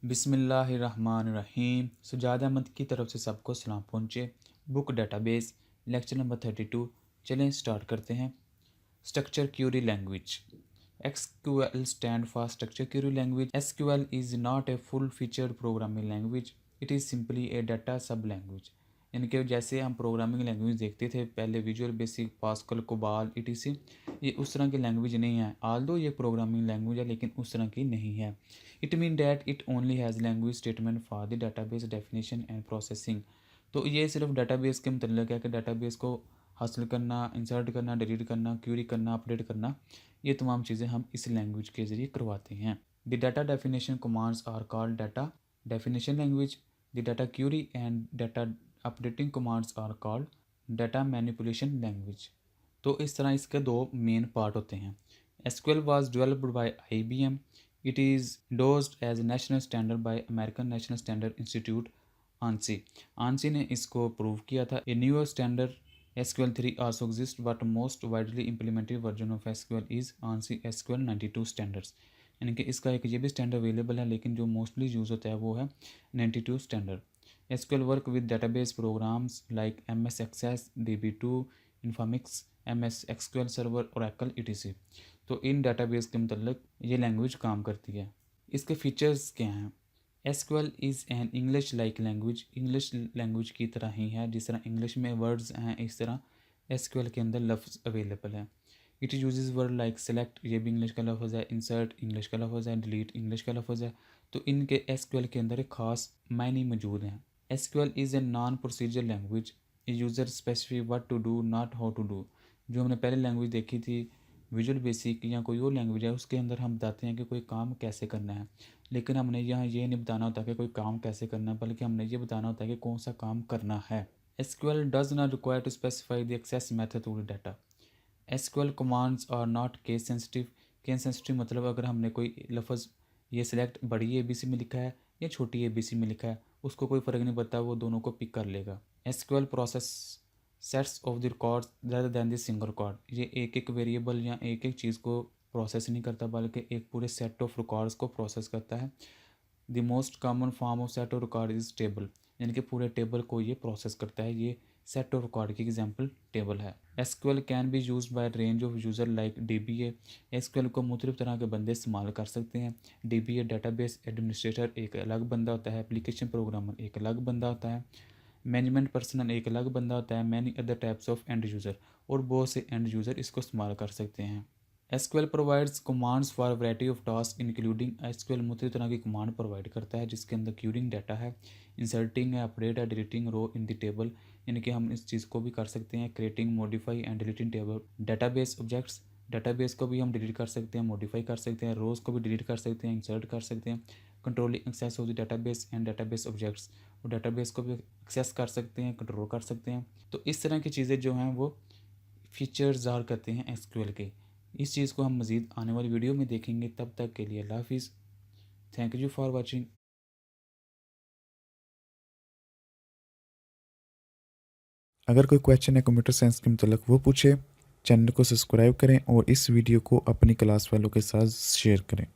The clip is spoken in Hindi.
बिस्मिल्लाहिर्रहमानिर्रहीम। सुजाद अहमद की तरफ से सबको सलाम पहुँचे। Book database lecture number 32। चलें स्टार्ट करते हैं। Structure Curie language. SQL stand for structure query language. SQL is not a full featured programming language. It is simply a data sub language. यानी कि जैसे हम प्रोग्रामिंग लैंग्वेज देखते थे पहले, visual basic, Pascal, COBOL, ETC, ये उस तरह की लैंग्वेज नहीं है। आल्दो ये प्रोग्रामिंग लैंग्वेज है लेकिन उस तरह की नहीं है। It mean that it only has language statement for the database definition and processing. तो ये सिर्फ डाटाबेस के मतलब है कि डाटाबेस को हासिल करना, इंसर्ट करना, डिलीट करना, क्यूरी करना, अपडेट करना, ये तमाम चीज़ें हम इस लैंग्वेज के ज़रिए करवाते हैं। The data definition commands are called data definition language. The data query and data updating commands are called data manipulation language. तो इस तरह इसके दो मेन पार्ट होते हैं। SQL was developed by IBM. It is endorsed as a national standard by American National Standard Institute ANSI. ANSI ने इसको प्रूव किया था। A newer standard SQL 3 also exists, but most widely implemented version of SQL is ANSI SQL 92 standards. यानी कि इसका एक ये भी स्टैंडर्ड अवेलेबल है, लेकिन जो मोस्टली यूज़ होता है वो है 92 standard. SQL work with database programs like MS Access, DB2, Informix, MS SQL server, Oracle, ETC। तो इन डेटाबेस के मतलब ये लैंग्वेज काम करती है। इसके फीचर्स क्या हैं? SQL is an English like language. English language की तरह ही है, जिस तरह इंग्लिश में वर्ड्स हैं इस तरह SQL के अंदर लफ्ज़ अवेलेबल है। It uses word like select, ये भी इंग्लिश का लफ्ज़ है, इंसर्ट इंग्लिश का लफ्ज़ है, डिलीट इंग्लिश का लफ्ज़ है। तो इनके SQL के अंदर एक ख़ास मायने मौजूद हैं। SQL is a non procedure language. User specific what to do, not how to do. जो हमने पहले लैंग्वेज देखी थी विजुअल बेसिक या कोई और लैंग्वेज है, उसके अंदर हम बताते हैं कि कोई काम कैसे करना है, लेकिन हमने यहाँ ये नहीं बताना होता कि कोई काम कैसे करना है, बल्कि हमने ये बताना होता है कि कौन सा काम करना है। SQL does not require to specify the access method to the data. SQL commands are not case sensitive. Case sensitive मतलब अगर हमने कोई लफ्ज़ ये सिलेक्ट बड़ी ABC में लिखा है या छोटी ABC में लिखा है, उसको कोई फ़र्क नहीं पड़ता, वो दोनों को पिक कर लेगा। SQL process sets of the records rather than the single record. ये एक एक वेरिएबल या एक एक चीज़ को प्रोसेस नहीं करता, बल्कि एक पूरे सेट ऑफ रिकॉर्ड्स को प्रोसेस करता है। The most common form of set of record is table. यानी कि पूरे टेबल को ये प्रोसेस करता है। ये सेट ऑफ रिकॉर्ड की एग्जांपल टेबल है। SQL can be use by range of user like DBA। SQL को मुख्तलिफ तरह के बंदे इस्तेमाल कर सकते हैं। DBA डेटाबेस एडमिनिस्ट्रेटर एक अलग बंदा होता है, एप्लीकेशन प्रोग्रामर एक अलग बंदा होता है, मैनेजमेंट पर्सनल एक अलग बंदा होता है, many other types of end user, और बहुत से एंड यूज़र इसको इस्तेमाल कर सकते हैं। SQL provides commands for variety of task including. SQL मुख्तलिफ तरह की कमांड प्रोवाइड करता है, जिसके अंदर क्यूरिंग डाटा है, इंसर्टिंग है, अपडेट है, deleting row in the table, यानी कि हम इस चीज़ को भी कर सकते हैं, creating, modify and deleting table. Database objects, database को भी हम डिलीट कर सकते हैं, मॉडिफाई कर सकते हैं, रोज़ को भी डिलीट कर सकते हैं, इंसर्ट कर सकते हैं। Controlling access of the database and database objects, वो डेटाबेस को भी एक्सेस कर सकते हैं, कंट्रोल कर सकते हैं। तो इस तरह की चीज़ें जो हैं वो फीचर्स ज़ाहिर करते हैं SQL के। इस चीज़ को हम मज़ीद आने वाली वीडियो में देखेंगे। तब तक के लिए अल्लाह हाफिज़। Thank you for watching. अगर कोई क्वेश्चन है कंप्यूटर साइंस के मतलब वो पूछे। चैनल को सब्सक्राइब करें और इस वीडियो को अपनी क्लास वालों के साथ शेयर करें।